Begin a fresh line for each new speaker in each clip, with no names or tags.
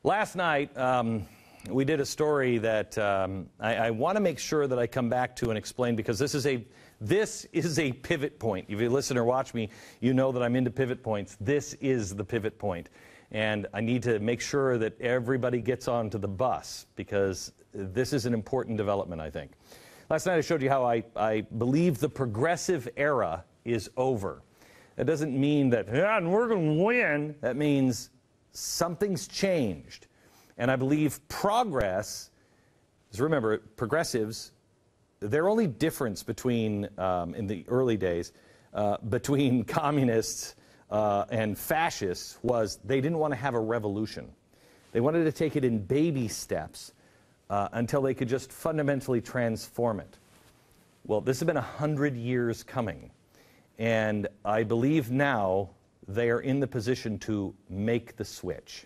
Last night, we did a story that I want to make sure that I come back to and explain, because this is a pivot point. If you listen or watch me, you know that I'm into pivot points. This is the pivot point. And I need to make sure that everybody gets onto the bus, because this is an important development, I think. Last night I showed you how I believe the progressive era is over. That doesn't mean that we're going to win. That means something's changed. And I believe progress, because remember, progressives, their only difference between, in the early days, between communists and fascists was they didn't want to have a revolution. They wanted to take it in baby steps until they could just fundamentally transform it. Well, this has been 100 years coming. And I believe now they are in the position to make the switch.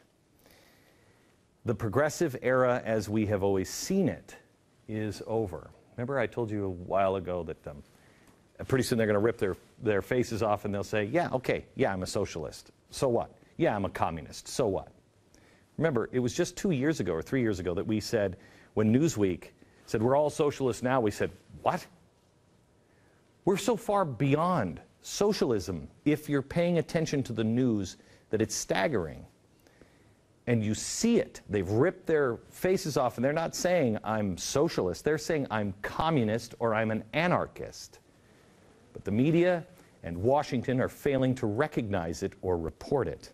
The progressive era, as we have always seen it, is over. Remember I told you a while ago that pretty soon they're going to rip their faces off and they'll say, yeah, okay, yeah, I'm a socialist. So what? Yeah, I'm a communist. So what? Remember, it was just 2 years ago or 3 years ago that we said, when Newsweek said, we're all socialists now, we said, what? We're so far beyond socialism, if you're paying attention to the news, that it's staggering. And you see it. They've ripped their faces off, and they're not saying, I'm socialist. They're saying, I'm communist or I'm an anarchist. But the media and Washington are failing to recognize it or report it.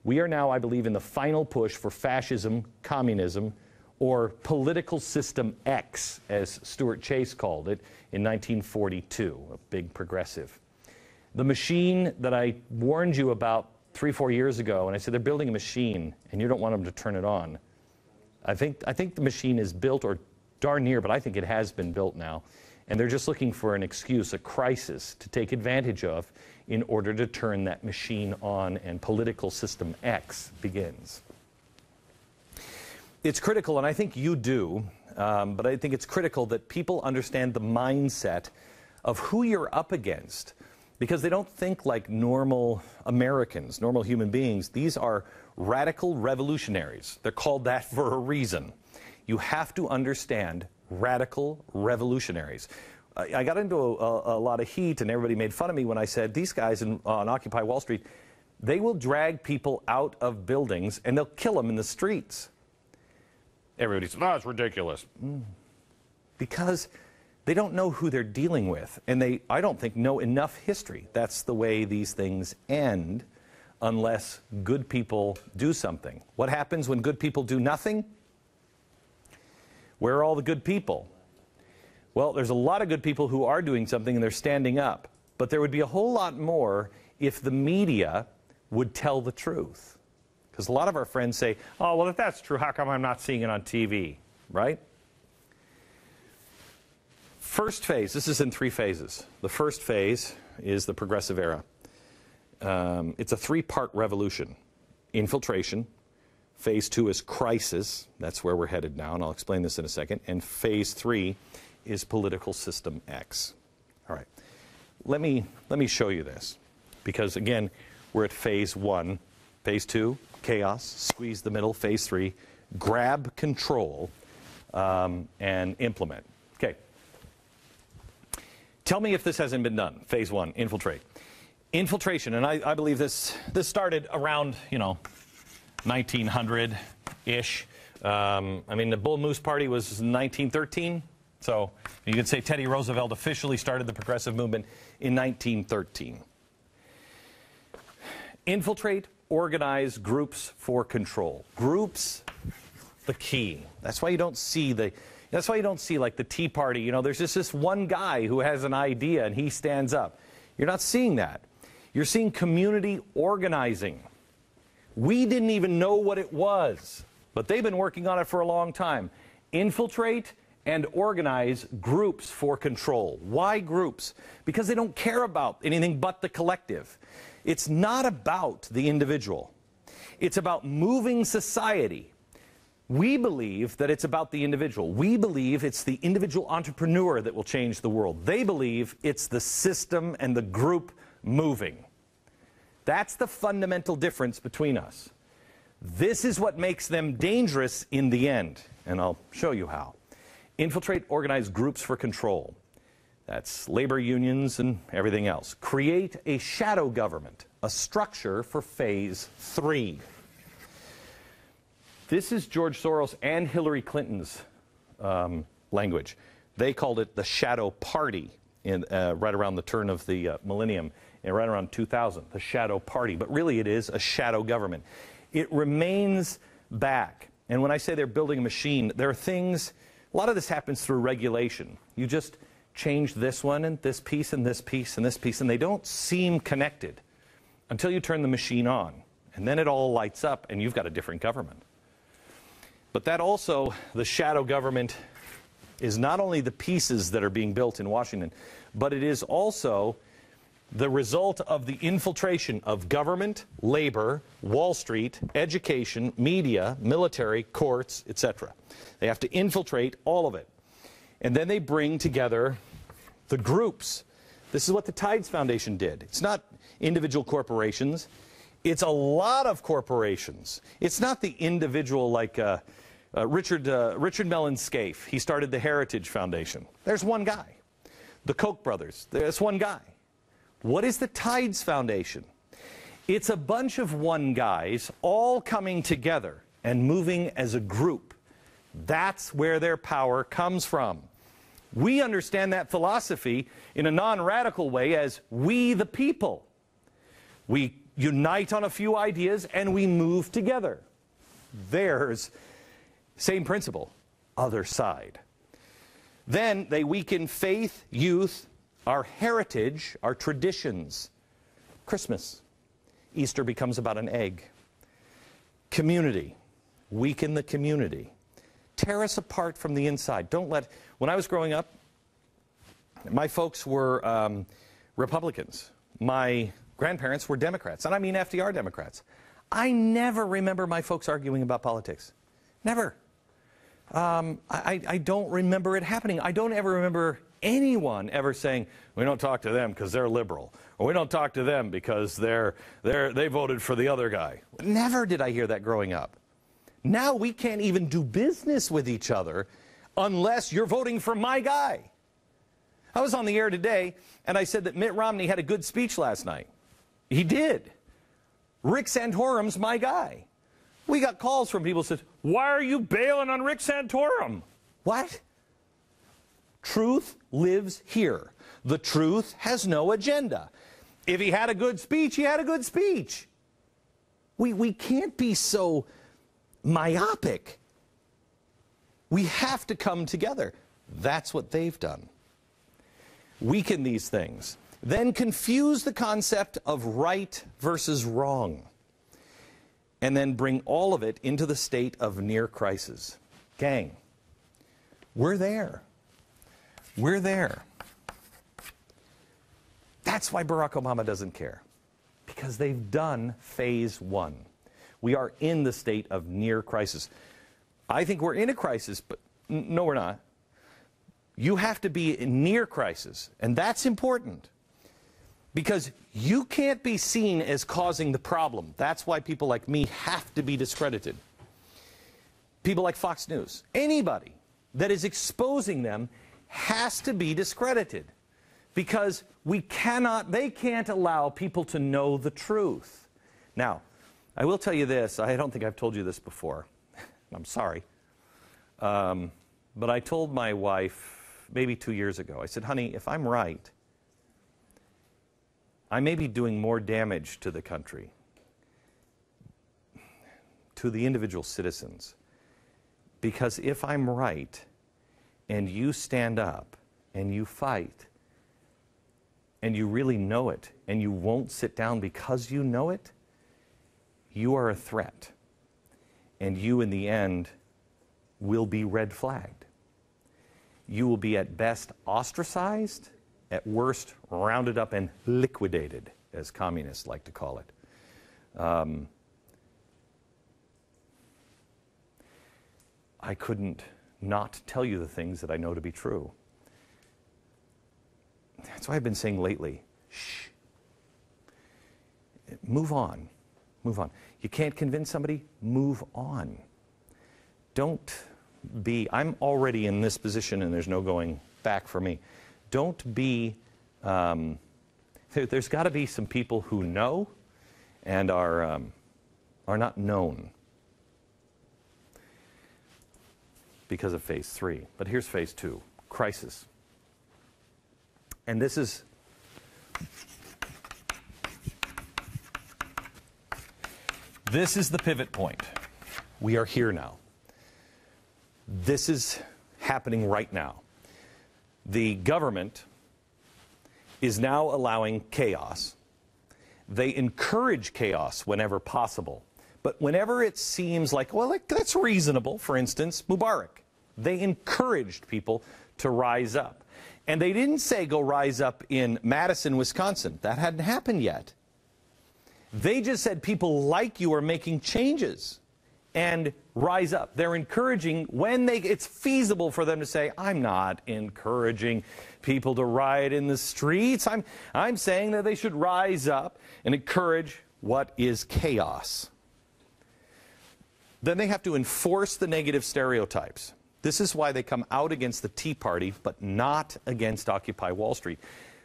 We are now, I believe, in the final push for fascism, communism, or political system X, as Stuart Chase called it in 1942, a big progressive. The machine that I warned you about 3 or 4 years ago, and I said they're building a machine and you don't want them to turn it on. I think the machine is built, or darn near, but I think it has been built now. And they're just looking for an excuse, a crisis, to take advantage of in order to turn that machine on, and political system X begins. It's critical, and I think you do, but I think it's critical that people understand the mindset of who you're up against, because they don't think like normal Americans, normal human beings. These are radical revolutionaries. They're called that for a reason. You have to understand radical revolutionaries. I got into a lot of heat, and everybody made fun of me when I said these guys on Occupy Wall Street, they will drag people out of buildings and they'll kill them in the streets. Everybody says, oh, it's ridiculous. Because they don't know who they're dealing with, and they, I don't think, know enough history. That's the way these things end, unless good people do something. What happens when good people do nothing? Where are all the good people? Well, there's a lot of good people who are doing something and they're standing up. But there would be a whole lot more if the media would tell the truth. Because a lot of our friends say, oh, well, if that's true, how come I'm not seeing it on TV? Right? First phase, this is in 3 phases. The first phase is the progressive era. It's a 3-part revolution. Infiltration. Phase 2 is crisis. That's where we're headed now, and I'll explain this in a second. And phase 3 is political system X. All right. Let me show you this, because again, we're at phase 1. Phase 2, chaos, squeeze the middle. Phase 3, grab control and implement. Okay. Tell me if this hasn't been done. Phase 1, infiltrate. Infiltration, and I believe this started around, 1900-ish. I mean, the Bull Moose Party was 1913, so you could say Teddy Roosevelt officially started the progressive movement in 1913. Infiltrate, organize groups for control. Groups, the key. That's why you don't see like the Tea Party. There's just this one guy who has an idea and he stands up. You're not seeing that. You're seeing community organizing. We didn't even know what it was, but they've been working on it for a long time. Infiltrate and organize groups for control. Why groups? Because they don't care about anything but the collective. It's not about the individual. It's about moving society. We believe that it's about the individual. We believe it's the individual entrepreneur that will change the world. They believe it's the system and the group moving. That's the fundamental difference between us. This is what makes them dangerous in the end, and I'll show you how. Infiltrate organized groups for control. That's labor unions and everything else. Create a shadow government, a structure for phase 3. This is George Soros and Hillary Clinton's language. They called it the shadow party right around the turn of the millennium, and right around 2000, the shadow party. But really it is a shadow government. It remains back. And when I say they're building a machine, there are things, a lot of this happens through regulation. You just change this one and this piece and this piece and this piece, and they don't seem connected until you turn the machine on. And then it all lights up and you've got a different government. But that also, the shadow government, is not only the pieces that are being built in Washington, but it is also the result of the infiltration of government, labor, Wall Street, education, media, military, courts, etc. They have to infiltrate all of it. And then they bring together the groups. This is what the Tides Foundation did. It's not individual corporations. It's a lot of corporations. It's not the individual like Richard Mellon Scaife. He started the Heritage Foundation. There's one guy. The Koch brothers. There's one guy. What is the Tides Foundation? It's a bunch of one guys all coming together and moving as a group. That's where their power comes from. We understand that philosophy in a non-radical way as we the people. We unite on a few ideas and we move together. There's same principle, other side. Then they weaken faith, youth, our heritage, our traditions. Christmas. Easter becomes about an egg. Community. Weaken the community. Tear us apart from the inside. Don't let... When I was growing up, my folks were Republicans. My grandparents were Democrats. And I mean FDR Democrats. I never remember my folks arguing about politics. Never. I don't remember it happening. I don't ever remember anyone ever saying, we don't talk to them because they're liberal, or we don't talk to them because they voted for the other guy. Never did I hear that growing up. Now we can't even do business with each other unless you're voting for my guy. I was on the air today, and I said that Mitt Romney had a good speech last night. He did. Rick Santorum's my guy. We got calls from people who said, why are you bailing on Rick Santorum? What? Truth lives here. The truth has no agenda. If he had a good speech, he had a good speech. We can't be so myopic. We have to come together. That's what they've done. Weaken these things. Then confuse the concept of right versus wrong. And then bring all of it into the state of near crisis. Gang, we're there. We're there. That's why Barack Obama doesn't care. Because they've done phase 1. We are in the state of near crisis. I think we're in a crisis, but no, we're not. You have to be in near crisis, and that's important. Because you can't be seen as causing the problem. That's why people like me have to be discredited. People like Fox News. Anybody that is exposing them has to be discredited. Because they can't allow people to know the truth. Now, I will tell you this. I don't think I've told you this before. I'm sorry. But I told my wife maybe 2 years ago. I said, honey, if I'm right, I may be doing more damage to the country, to the individual citizens, because if I'm right and you stand up and you fight and you really know it and you won't sit down because you know it, you are a threat. And you, in the end, will be red flagged. You will be at best ostracized, at worst rounded up and liquidated, as communists like to call it. I couldn't not tell you the things that I know to be true. That's why I've been saying lately, shh. Move on. Move on. You can't convince somebody? Move on. Don't be, I'm already in this position and there's no going back for me. Don't be, there's got to be some people who know and are not known because of phase 3. But here's phase 2, crisis. And this is the pivot point. We are here now. This is happening right now. The government is now allowing chaos. They encourage chaos whenever possible. But whenever it seems like, well, that's reasonable, for instance, Mubarak, they encouraged people to rise up. And they didn't say go rise up in Madison, Wisconsin. That hadn't happened yet. They just said people like you are making changes and rise up. They're encouraging when it's feasible for them to say, I'm not encouraging people to riot in the streets. I'm saying that they should rise up and encourage what is chaos. Then they have to enforce the negative stereotypes. This is why they come out against the Tea Party, but not against Occupy Wall Street.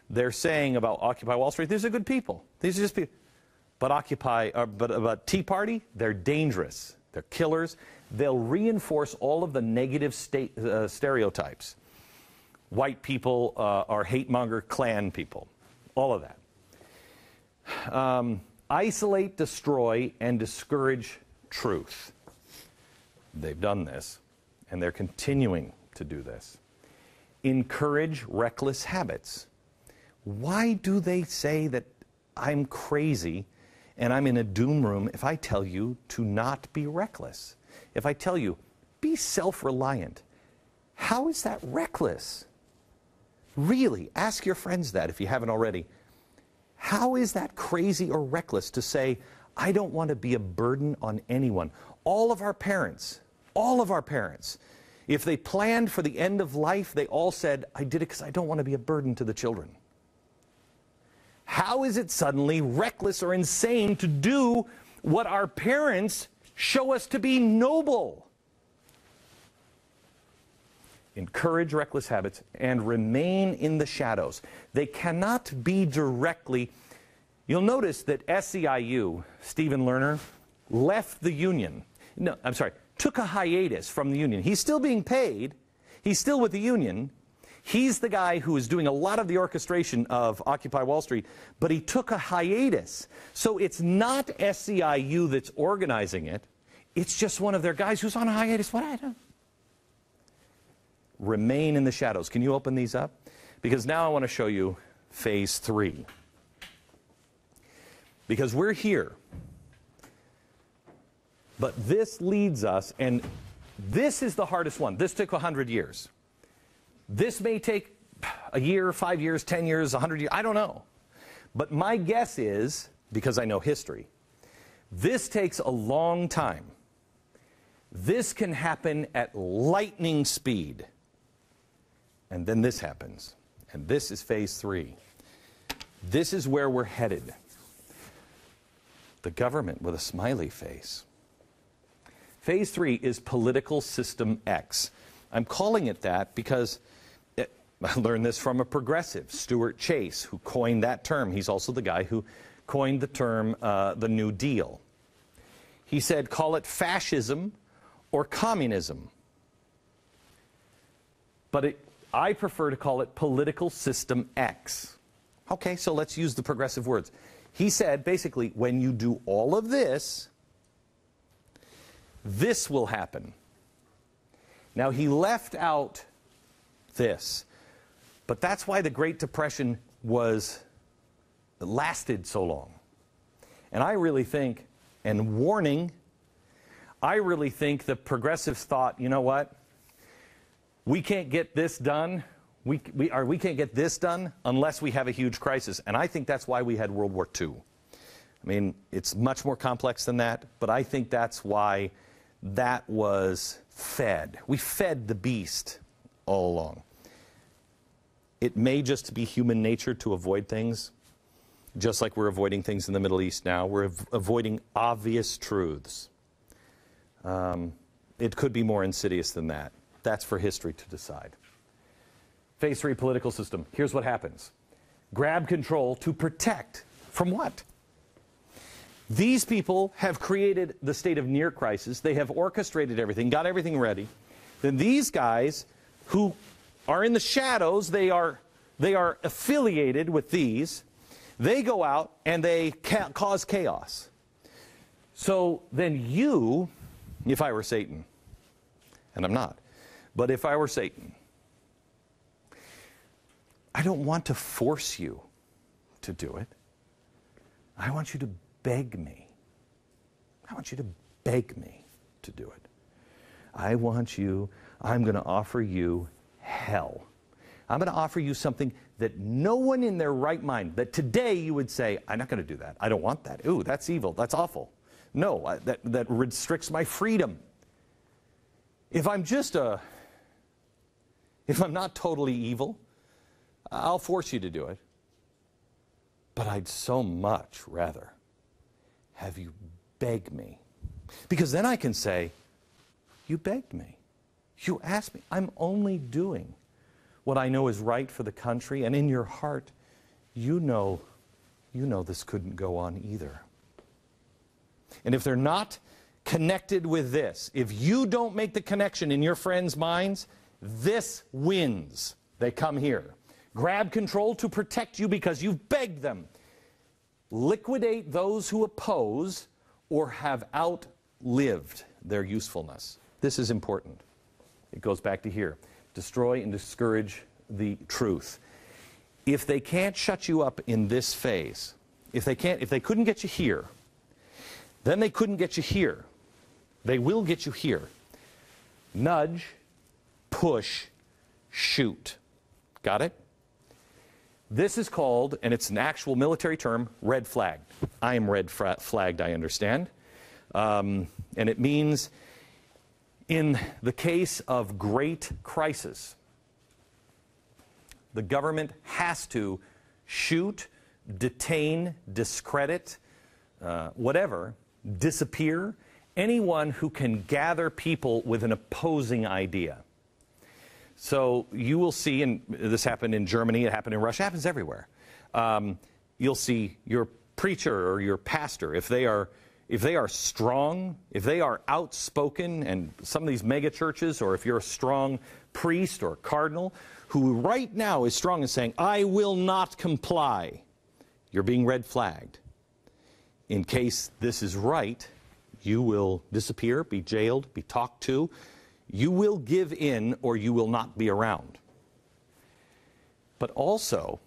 They're saying about Occupy Wall Street, these are good people. These are just people. But about Tea Party, they're dangerous. They're killers. They'll reinforce all of the negative stereotypes. White people are hate-monger Klan people. All of that. Isolate, destroy, and discourage truth. They've done this, and they're continuing to do this. Encourage reckless habits. Why do they say that I'm crazy and I'm in a doom room if I tell you to not be reckless? If I tell you, be self-reliant, how is that reckless? Really, ask your friends that if you haven't already. How is that crazy or reckless to say, I don't want to be a burden on anyone? All of our parents, if they planned for the end of life, they all said, I did it because I don't want to be a burden to the children. How is it suddenly reckless or insane to do what our parents show us to be noble? Encourage reckless habits and remain in the shadows. They cannot be directly. You'll notice that SEIU, Stephen Lerner, left the union. No, I'm sorry, took a hiatus from the union. He's still being paid. He's still with the union. He's the guy who is doing a lot of the orchestration of Occupy Wall Street, but he took a hiatus. So it's not SEIU that's organizing it. It's just one of their guys who's on a hiatus. What I don't. Remain in the shadows. Can you open these up? Because now I want to show you phase 3. Because we're here. But this leads us, and this is the hardest one. This took 100 years. This may take a year, 5 years, 10 years, 100 years, I don't know. But my guess is, because I know history, this takes a long time. This can happen at lightning speed. And then this happens. And this is phase 3. This is where we're headed. The government with a smiley face. Phase 3 is political system X. I'm calling it that because I learned this from a progressive, Stuart Chase, who coined that term. He's also the guy who coined the term the New Deal. He said, call it fascism or communism. But I prefer to call it political system X. Okay, so let's use the progressive words. He said, basically, when you do all of this, this will happen. Now, he left out this. But that's why the Great Depression lasted so long. And I really think, and warning, I really think the progressives thought, you know what? We can't get this done. We can't get this done unless we have a huge crisis. And I think that's why we had World War II. I mean, it's much more complex than that, but I think that's why that was fed. We fed the beast all along. It may just be human nature to avoid things, Just like we're avoiding things in the Middle East now, we're avoiding obvious truths. It could be more insidious than that. That's for history to decide. Phase 3 political system. Here's what happens. Grab control to protect from what? These people have created the state of near crisis. They have orchestrated everything, got everything ready. Then these guys who are in the shadows, they are affiliated with these. They go out and they cause chaos. So then you, if I were Satan, and I'm not, but if I were Satan, I don't want to force you to do it. I want you to beg me. I want you to beg me to do it. I'm going to offer you hell. I'm going to offer you something that no one in their right mind, that today you would say, I'm not going to do that. I don't want that. Ooh, that's evil. That's awful. No, that restricts my freedom. If I'm not totally evil, I'll force you to do it. But I'd so much rather have you beg me. Because then I can say, you begged me. You asked me. I'm only doing what I know is right for the country. And in your heart, you know this couldn't go on either. And if they're not connected with this, if you don't make the connection in your friends' minds, this wins. They come here. Grab control to protect you because you've begged them. Liquidate those who oppose or have outlived their usefulness. This is important. It goes back to here. Destroy and discourage the truth. If they can't shut you up in this phase, if they couldn't get you here, then they couldn't get you here. They will get you here. Nudge, push, shoot. Got it? This is called, and it's an actual military term, red flagged. I am red flagged, I understand. And it means in the case of great crisis, the government has to shoot, detain, discredit, whatever, disappear, anyone who can gather people with an opposing idea. So you will see, and this happened in Germany, it happened in Russia, it happens everywhere. You'll see your preacher or your pastor, if they are strong, if they are outspoken, and some of these mega churches, or if you're a strong priest or cardinal who right now is strong and saying, I will not comply, you're being red flagged. In case this is right, you will disappear, be jailed, be talked to. You will give in or you will not be around. But also,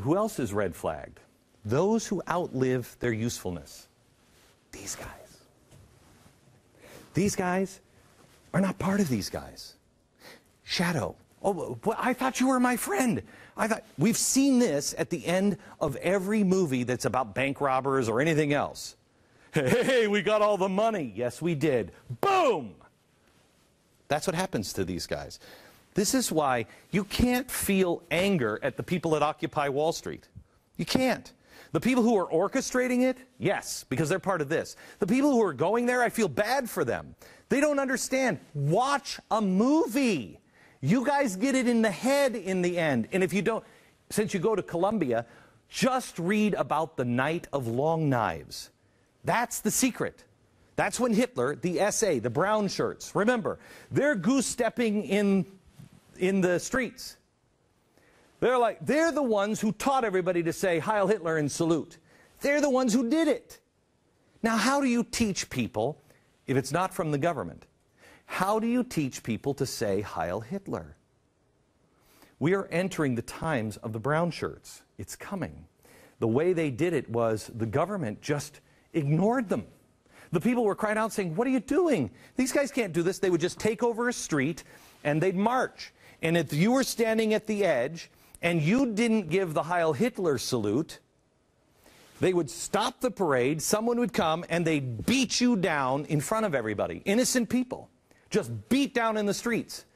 who else is red flagged? Those who outlive their usefulness. These guys. These guys are not part of these guys. Shadow. Oh, I thought you were my friend. We've seen this at the end of every movie that's about bank robbers or anything else. Hey, we got all the money. Yes, we did. Boom! That's what happens to these guys. This is why you can't feel anger at the people that occupy Wall Street. You can't. The people who are orchestrating it, yes, because they're part of this. The people who are going there, I feel bad for them. They don't understand. Watch a movie. You guys get it in the head in the end. And if you don't, since you go to Columbia, just read about the Night of Long Knives. That's the secret. That's when Hitler, the SA, the brown shirts, remember, they're goose-stepping in the streets. They're the ones who taught everybody to say Heil Hitler and salute. They're the ones who did it. Now, how do you teach people, if it's not from the government, how do you teach people to say Heil Hitler? We are entering the times of the brown shirts. It's coming. The way they did it was the government just ignored them. The people were crying out saying, what are you doing? These guys can't do this. They would just take over a street and they'd march. And if you were standing at the edge and you didn't give the Heil Hitler salute, they would stop the parade, someone would come, and they'd beat you down in front of everybody. Innocent people. Just beat down in the streets.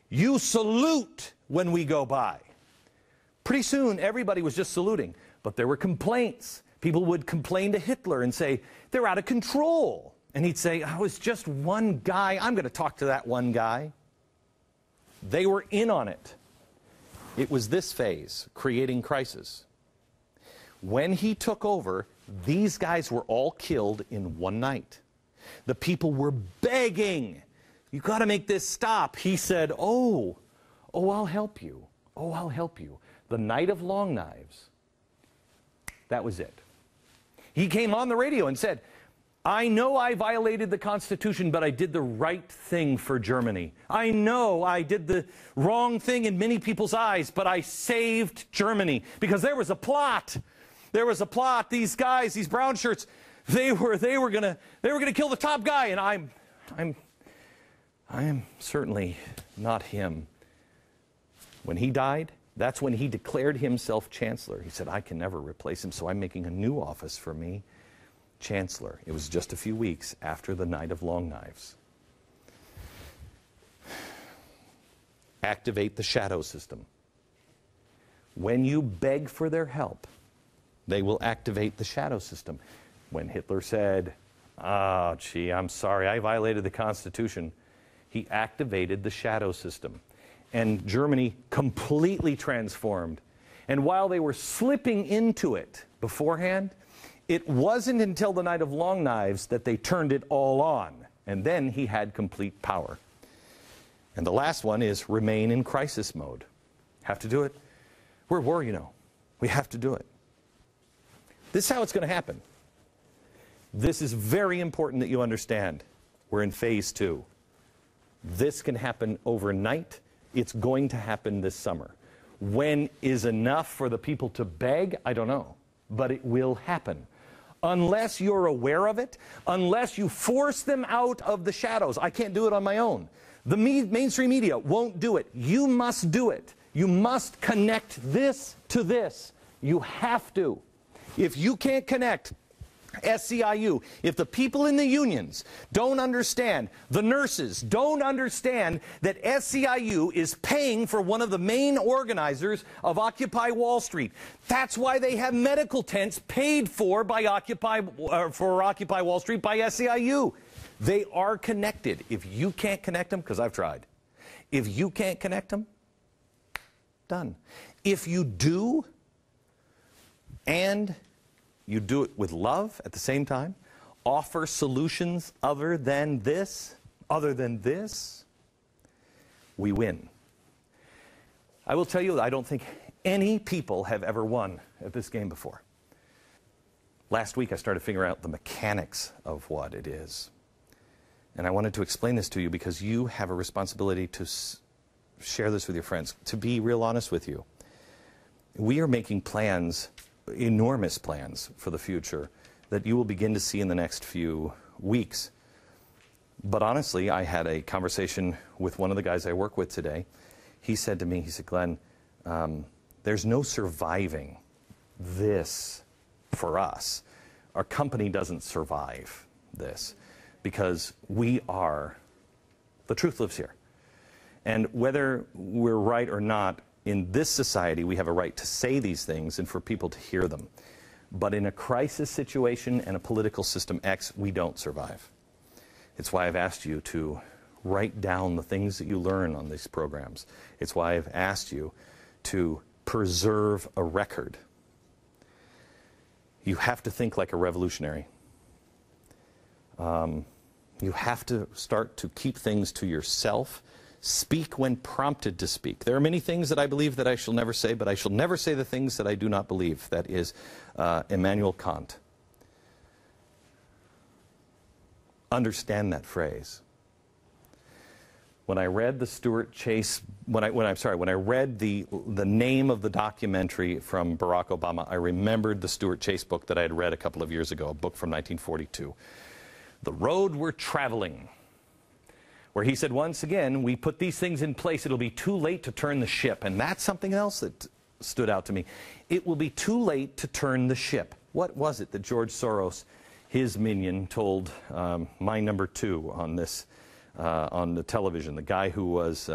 You salute when we go by. Pretty soon, everybody was just saluting. But there were complaints. People would complain to Hitler and say, they're out of control. And he'd say, oh, it's just one guy. I'm going to talk to that one guy. They were in on it. It was this phase, creating crisis. When he took over, these guys were all killed in one night. The people were begging, you got to make this stop. He said, oh, I'll help you. Oh, I'll help you. The night of long knives, that was it. He came on the radio and said, I know I violated the Constitution, but I did the right thing for Germany. I know I did the wrong thing in many people's eyes, but I saved Germany because there was a plot. There was a plot. These guys, these brown shirts, they were gonna kill the top guy, and I am certainly not him. When he died, that's when he declared himself chancellor. He said, I can never replace him, so I'm making a new office for me, chancellor. It was just a few weeks after the night of long knives. Activate the shadow system. When you beg for their help, they will activate the shadow system. When Hitler said, oh, gee, I'm sorry, I violated the Constitution, he activated the shadow system. And Germany completely transformed. And while they were slipping into it beforehand, it wasn't until the night of long knives that they turned it all on. And then he had complete power. And the last one is remain in crisis mode. Have to do it. We're at war, you know. We have to do it. This is how it's going to happen. This is very important that you understand. We're in phase 2. This can happen overnight. It's going to happen this summer. When is enough for the people to beg? I don't know. But it will happen. Unless you're aware of it, unless you force them out of the shadows. I can't do it on my own. The mainstream media won't do it. You must do it. You must connect this to this. You have to. If you can't connect SEIU, if the people in the unions don't understand, the nurses don't understand that SEIU is paying for one of the main organizers of Occupy Wall Street. That's why they have medical tents paid for by Occupy Wall Street by SEIU. They are connected. If you can't connect them, because I've tried, if you can't connect them, done. If you do, and you do it with love at the same time, offer solutions other than this, we win. I will tell you that I don't think any people have ever won at this game before. Last week I started figuring out the mechanics of what it is. And I wanted to explain this to you because you have a responsibility to share this with your friends. To be real honest with you, we are making plans, enormous plans for the future that you will begin to see in the next few weeks. But honestly, I had a conversation with one of the guys I work with today. He said to me, he said, Glenn, there's no surviving this for us. Our company doesn't survive this because we are, the truth lives here. And whether we're right or not, in this society, we have a right to say these things and for people to hear them. But in a crisis situation and a political system X, we don't survive. It's why I've asked you to write down the things that you learn on these programs. It's why I've asked you to preserve a record. You have to think like a revolutionary. You have to start to keep things to yourself. Speak when prompted to speak. There are many things that I believe that I shall never say, but I shall never say the things that I do not believe. That is Immanuel Kant. Understand that phrase. When I read the Stuart Chase, when I read the name of the documentary from Barack Obama, I remembered the Stuart Chase book that I had read a couple of years ago, a book from 1942. The Road We're Traveling, where he said, once again, we put these things in place, it'll be too late to turn the ship. And that's something else that stood out to me. It will be too late to turn the ship. What was it that George Soros, his minion, told my number 2 on this, on the television, the guy who was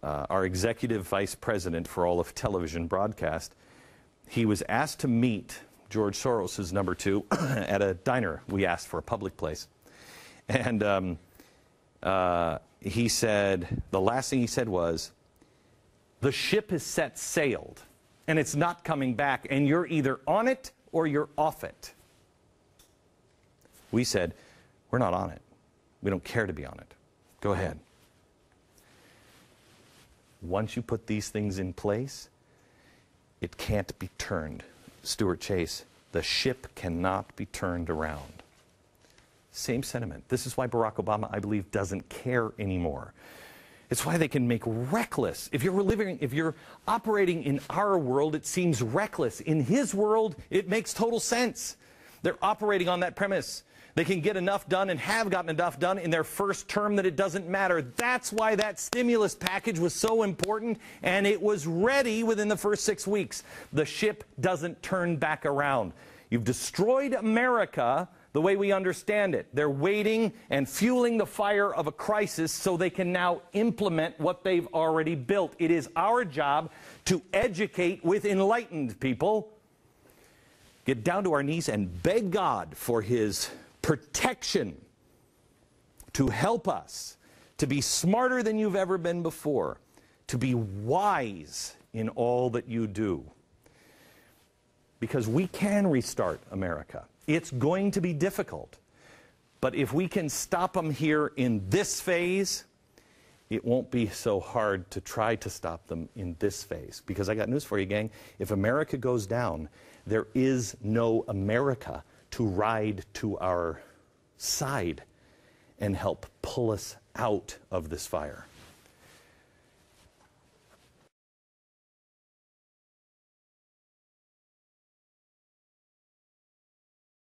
our executive vice president for all of television broadcast? he was asked to meet George Soros' number 2 at a diner we asked for, a public place. And he said, the last thing he said was, the ship has set sailed, and it's not coming back, and you're either on it or you're off it. We said, we're not on it. We don't care to be on it. Go ahead. Once you put these things in place, it can't be turned. Stuart Chase, the ship cannot be turned around. Same sentiment. This is why Barack Obama, I believe, doesn't care anymore. It's why they can make reckless. If you're operating in our world, it seems reckless. In his world, it makes total sense. They're operating on that premise. They can get enough done and have gotten enough done in their first term that it doesn't matter. That's why that stimulus package was so important, and it was ready within the first 6 weeks. The ship doesn't turn back around. You've destroyed America the way we understand it. They're waiting and fueling the fire of a crisis so they can now implement what they've already built. It is our job to educate with enlightened people, get down to our knees and beg God for His protection to help us to be smarter than you've ever been before, to be wise in all that you do. Because we can restart America. It's going to be difficult. But if we can stop them here in this phase, it won't be so hard to try to stop them in this phase. Because I got news for you, gang. If America goes down, there is no America to ride to our side and help pull us out of this fire.